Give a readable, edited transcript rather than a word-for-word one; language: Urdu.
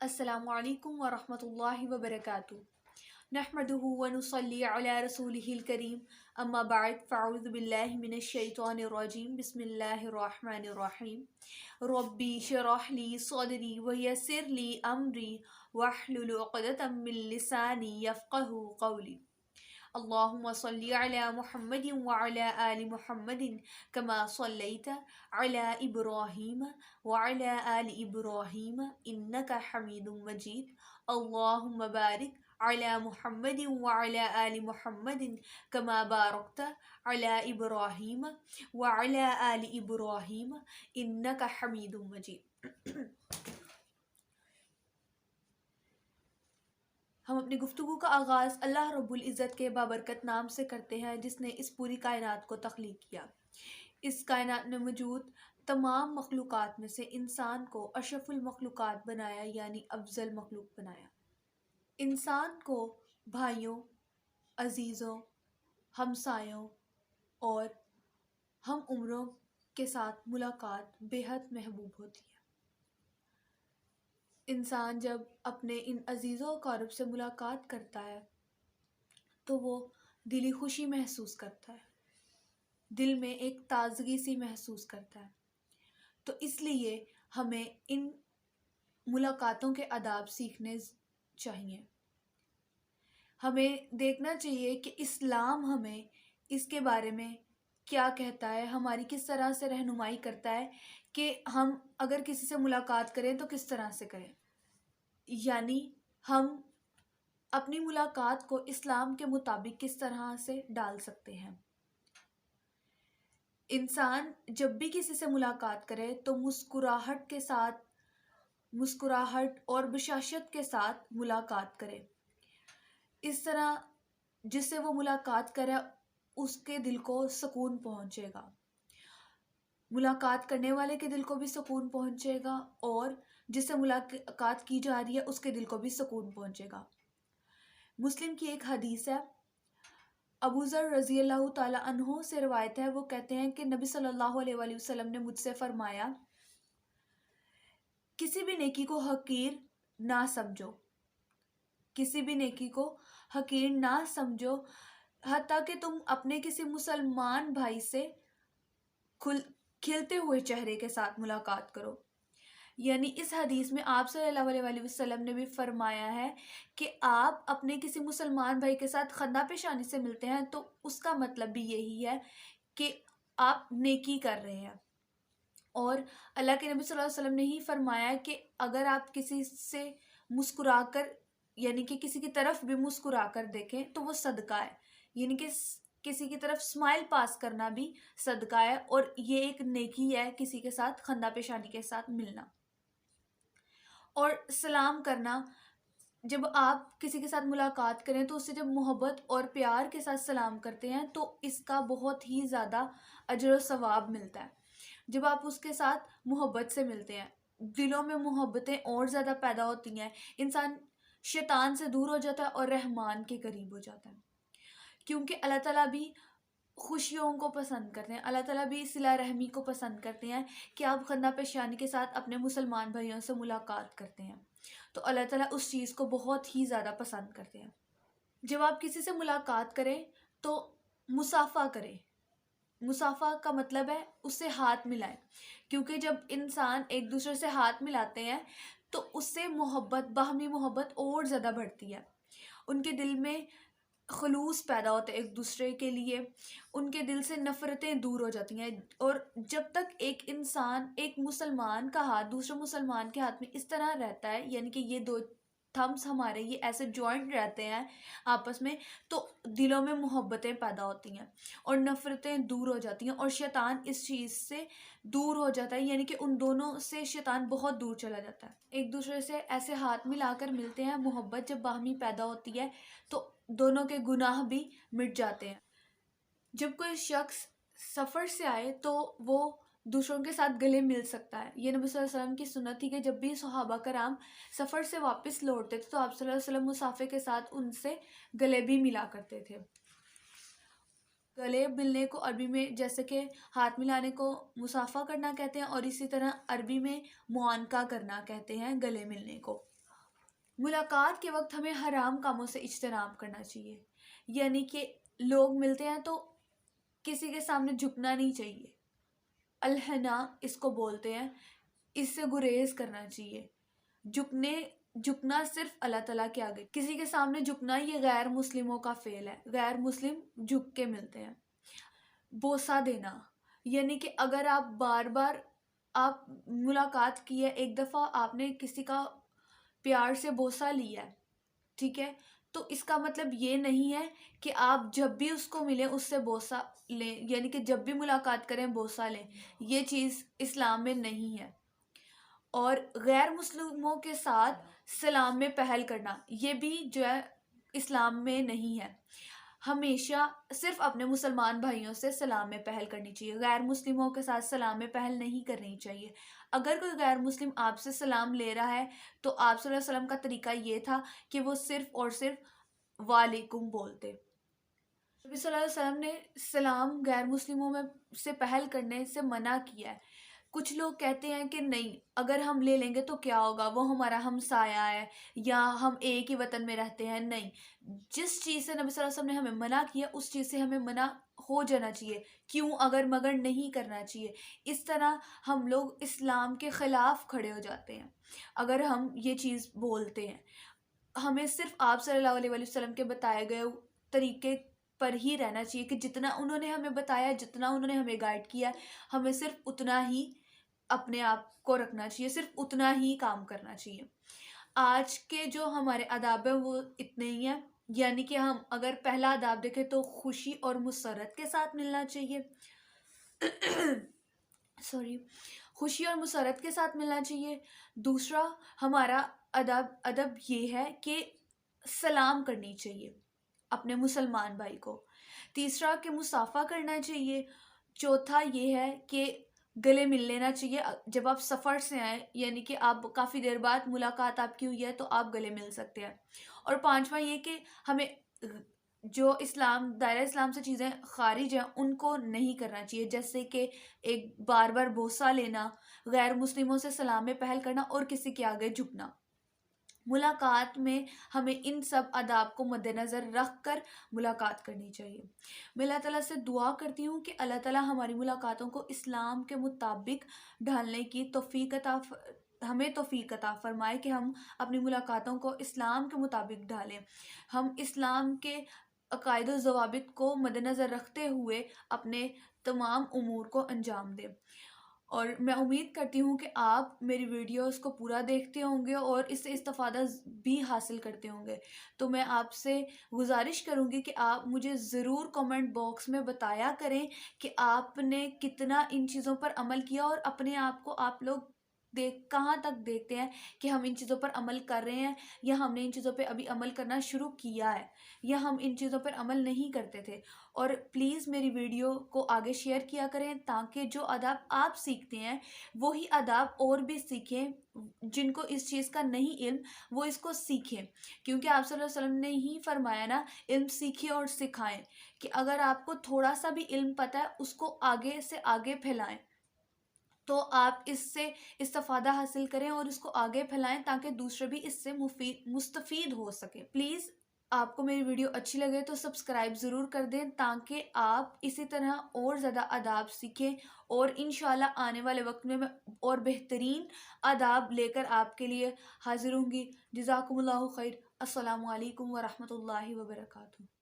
السلام علیکم ورحمۃ اللہ وبرکاتہ نحمدہ ونصلی علی رسولہ الکریم اما بعد فاعوذ باللہ من الشیطان الرجیم بسم اللہ الرحمن الرحیم ربی شرح لی صدری ویسر لی امری واحلل عقدۃ من لسانی یفقہوا قولی اللہم صلی علی محمد وعلی آل محمد کما صلیت علی ابراہیم وعلی آل ابراہیم انک حمید مجید اللہم بارک علی محمد وعلی آل محمد کما بارکت علی ابراہیم وعلی آل ابراہیم انک حمید مجید۔ ہم اپنی گفتگو کا آغاز اللہ رب العزت کے بابرکت نام سے کرتے ہیں جس نے اس پوری کائنات کو تخلیق کیا۔ اس کائنات میں موجود تمام مخلوقات میں سے انسان کو اشرف المخلوقات بنایا، یعنی افضل مخلوق بنایا۔ انسان کو بھائیوں، عزیزوں، ہمسایوں اور ہم عمروں کے ساتھ ملاقات بے حد محبوب ہوتی ہے۔ انسان جب اپنے ان عزیز و اقارب سے ملاقات کرتا ہے تو وہ دلی خوشی محسوس کرتا ہے، دل میں ایک تازگی سی محسوس کرتا ہے۔ تو اس لیے ہمیں ان ملاقاتوں کے آداب سیکھنے چاہیے۔ ہمیں دیکھنا چاہیے کہ اسلام ہمیں اس کے بارے میں کیا کہتا ہے، ہماری کس طرح سے رہنمائی کرتا ہے کہ ہم اگر کسی سے ملاقات کریں تو کس طرح سے کریں، یعنی ہم اپنی ملاقات کو اسلام کے مطابق کس طرح سے ڈال سکتے ہیں۔ انسان جب بھی کسی سے ملاقات کرے تو مسکراہٹ اور بشاشت کے ساتھ ملاقات کرے۔ اس طرح جس سے وہ ملاقات کرے اس کے دل کو سکون پہنچے گا، ملاقات کرنے والے کے دل کو بھی سکون پہنچے گا اور جس سے ملاقات کی جا رہی ہے اس کے دل کو بھی سکون پہنچے گا۔ مسلم کی ایک حدیث ہے، ابو ذر رضی اللہ تعالی عنہ سے روایت ہے، وہ کہتے ہیں کہ نبی صلی اللہ علیہ وآلہ وسلم نے مجھ سے فرمایا، کسی بھی نیکی کو حقیر نہ سمجھو، کسی بھی نیکی کو حقیر نہ سمجھو، حتیٰ کہ تم اپنے کسی مسلمان بھائی سے کھلتے ہوئے چہرے کے ساتھ ملاقات کرو۔ یعنی اس حدیث میں آپ صلی اللہ علیہ وآلہ وسلم نے بھی فرمایا ہے کہ آپ اپنے کسی مسلمان بھائی کے ساتھ خندہ پیشانی سے ملتے ہیں تو اس کا مطلب بھی یہی ہے کہ آپ نیکی کر رہے ہیں۔ اور اللہ کے نبی صلی اللہ علیہ وسلم نے ہی فرمایا کہ اگر آپ کسی سے مسکرا کر، یعنی کہ کسی کی طرف بھی مسکرا کر دیکھیں تو وہ صدقہ ہے، یعنی کہ کسی کی طرف اسمائل پاس کرنا بھی صدقہ ہے، اور یہ ایک نیکی ہے کسی کے ساتھ خندہ پیشانی کے ساتھ ملنا۔ اور سلام کرنا، جب آپ کسی کے ساتھ ملاقات کریں تو اسے جب محبت اور پیار کے ساتھ سلام کرتے ہیں تو اس کا بہت ہی زیادہ اجر و ثواب ملتا ہے۔ جب آپ اس کے ساتھ محبت سے ملتے ہیں دلوں میں محبتیں اور زیادہ پیدا ہوتی ہیں، انسان شیطان سے دور ہو جاتا ہے اور رحمان کے قریب ہو جاتا ہے، کیونکہ اللہ تعالیٰ بھی خوشیوں کو پسند کرتے ہیں، اللہ تعالیٰ بھی صلہ رحمی کو پسند کرتے ہیں کہ آپ خندہ پیشانی کے ساتھ اپنے مسلمان بھائیوں سے ملاقات کرتے ہیں، تو اللہ تعالیٰ اس چیز کو بہت ہی زیادہ پسند کرتے ہیں۔ جب آپ کسی سے ملاقات کریں تو مصافحہ کریں۔ مصافحہ کا مطلب ہے اس سے ہاتھ ملائیں، کیونکہ جب انسان ایک دوسرے سے ہاتھ ملاتے ہیں تو اس سے محبت، باہمی محبت اور زیادہ بڑھتی ہے، ان کے دل میں خلوص پیدا ہوتا ہے ایک دوسرے کے لیے، ان کے دل سے نفرتیں دور ہو جاتی ہیں۔ اور جب تک ایک انسان، ایک مسلمان کا ہاتھ دوسرے مسلمان کے ہاتھ میں اس طرح رہتا ہے، یعنی کہ یہ دو تھمس ہمارے یہ ایسے جوائنٹ رہتے ہیں آپس میں، تو دلوں میں محبتیں پیدا ہوتی ہیں اور نفرتیں دور ہو جاتی ہیں، اور شیطان اس چیز سے دور ہو جاتا ہے، یعنی کہ ان دونوں سے شیطان بہت دور چلا جاتا ہے۔ ایک دوسرے سے ایسے ہاتھ ملا کر ملتے ہیں، محبت جب باہمی پیدا ہوتی ہے تو دونوں کے گناہ بھی مٹ جاتے ہیں۔ جب کوئی شخص سفر سے آئے تو وہ دوسروں کے ساتھ گلے مل سکتا ہے۔ یہ نبی صلی اللہ علیہ وسلم کی سنت تھی کہ جب بھی صحابہ کرام سفر سے واپس لوٹتے تھے تو آپ صلی اللہ علیہ وسلم مسافر کے ساتھ ان سے گلے بھی ملا کرتے تھے۔ گلے ملنے کو عربی میں جیسے کہ ہاتھ ملانے کو مصافحہ کرنا کہتے ہیں، اور اسی طرح عربی میں معانقہ کرنا کہتے ہیں گلے ملنے کو۔ ملاقات کے وقت ہمیں حرام کاموں سے اجتناب کرنا چاہیے، یعنی کہ لوگ ملتے ہیں تو کسی کے سامنے جھکنا نہیں چاہیے، الحنا اس کو بولتے ہیں، اس سے گریز کرنا چاہیے۔ جھکنا صرف اللہ تعالیٰ کے آگے، کسی کے سامنے جھکنا یہ غیر مسلموں کا فعل ہے، غیر مسلم جھک کے ملتے ہیں۔ بوسہ دینا، یعنی کہ اگر آپ بار بار آپ ملاقات کی ہے، ایک دفعہ آپ نے کسی کا پیار سے بوسہ لیا ہے، ٹھیک ہے، تو اس کا مطلب یہ نہیں ہے کہ آپ جب بھی اس کو ملیں اس سے بوسہ لیں، یعنی کہ جب بھی ملاقات کریں بوسہ لیں، یہ چیز اسلام میں نہیں ہے۔ اور غیر مسلموں کے ساتھ سلام میں پہل کرنا، یہ بھی جو ہے اسلام میں نہیں ہے۔ ہمیشہ صرف اپنے مسلمان بھائیوں سے سلام میں پہل کرنی چاہیے، غیر مسلموں کے ساتھ سلام میں پہل نہیں کرنی چاہیے۔ اگر کوئی غیر مسلم آپ سے سلام لے رہا ہے تو آپ صلی اللہ علیہ وسلم کا طریقہ یہ تھا کہ وہ صرف اور صرف وعلیکم بولتے۔ نبی صلی اللہ علیہ وسلم نے سلام غیر مسلموں میں سے پہل کرنے سے منع کیا ہے۔ کچھ لوگ کہتے ہیں کہ نہیں، اگر ہم لے لیں گے تو کیا ہوگا، وہ ہمارا ہمسایہ ہے یا ہم ایک ہی وطن میں رہتے ہیں۔ نہیں، جس چیز سے نبی صلی اللہ علیہ وسلم نے ہمیں منع کیا اس چیز سے ہمیں منع ہو جانا چاہیے، کیوں اگر مگر نہیں کرنا چاہیے۔ اس طرح ہم لوگ اسلام کے خلاف کھڑے ہو جاتے ہیں اگر ہم یہ چیز بولتے ہیں۔ ہمیں صرف آپ صلی اللہ علیہ وسلم کے بتائے گئے طریقے پر ہی رہنا چاہیے کہ جتنا انہوں نے ہمیں بتایا، جتنا انہوں نے ہمیں گائیڈ کیا، ہمیں صرف اتنا ہی اپنے آپ کو رکھنا چاہیے، صرف اتنا ہی کام کرنا چاہیے۔ آج کے جو ہمارے آداب ہیں وہ اتنے ہی ہیں، یعنی کہ ہم اگر پہلا آداب دیکھیں تو خوشی اور مسرت کے ساتھ ملنا چاہیے خوشی اور مسرت کے ساتھ ملنا چاہیے۔ دوسرا ہمارا ادب یہ ہے کہ سلام کرنی چاہیے اپنے مسلمان بھائی کو۔ تیسرا کہ مصافحہ کرنا چاہیے۔ چوتھا یہ ہے کہ گلے مل لینا چاہیے جب آپ سفر سے آئیں، یعنی کہ آپ کافی دیر بعد ملاقات آپ کی ہوئی ہے تو آپ گلے مل سکتے ہیں۔ اور پانچواں یہ کہ ہمیں جو دائرہ اسلام سے چیزیں خارج ہیں ان کو نہیں کرنا چاہیے، جیسے کہ ایک بار بار بوسہ لینا، غیر مسلموں سے سلام میں پہل کرنا اور کسی کے آگے جھکنا۔ ملاقات میں ہمیں ان سب آداب کو مد نظر رکھ کر ملاقات کرنی چاہیے۔ میں اللہ تعالیٰ سے دعا کرتی ہوں کہ اللہ تعالیٰ ہماری ملاقاتوں کو اسلام کے مطابق ڈھالنے کی ہمیں توفیق عطا فرمائے کہ ہم اپنی ملاقاتوں کو اسلام کے مطابق ڈھالیں، ہم اسلام کے عقائد و ضوابط کو مد نظر رکھتے ہوئے اپنے تمام امور کو انجام دیں۔ اور میں امید کرتی ہوں کہ آپ میری ویڈیوز کو پورا دیکھتے ہوں گے اور اس سے استفادہ بھی حاصل کرتے ہوں گے۔ تو میں آپ سے گزارش کروں گی کہ آپ مجھے ضرور کمنٹ باکس میں بتایا کریں کہ آپ نے کتنا ان چیزوں پر عمل کیا، اور اپنے آپ کو آپ لوگ کہاں تک دیکھتے ہیں کہ ہم ان چیزوں پر عمل کر رہے ہیں، یا ہم نے ان چیزوں پہ ابھی عمل کرنا شروع کیا ہے، یا ہم ان چیزوں پر عمل نہیں کرتے تھے۔ اور پلیز میری ویڈیو کو آگے شیئر کیا کریں تاکہ جو آداب آپ سیکھتے ہیں وہی آداب اور بھی سیکھیں، جن کو اس چیز کا نہیں علم وہ اس کو سیکھیں، کیونکہ آپ صلی اللہ علیہ وسلم نے ہی فرمایا نا، علم سیکھیں اور سکھائیں، کہ اگر آپ کو تھوڑا سا بھی علم پتہ ہے اس کو آگے سے آگے پھیلائیں، تو آپ اس سے استفادہ حاصل کریں اور اس کو آگے پھیلائیں تاکہ دوسرے بھی اس سے مستفید ہو سکے۔ پلیز آپ کو میری ویڈیو اچھی لگے تو سبسکرائب ضرور کر دیں تاکہ آپ اسی طرح اور زیادہ آداب سیکھیں، اور انشاءاللہ آنے والے وقت میں اور بہترین آداب لے کر آپ کے لیے حاضر ہوں گی۔ جزاکم اللہ خیر۔ السلام علیکم ورحمۃ اللہ وبرکاتہ۔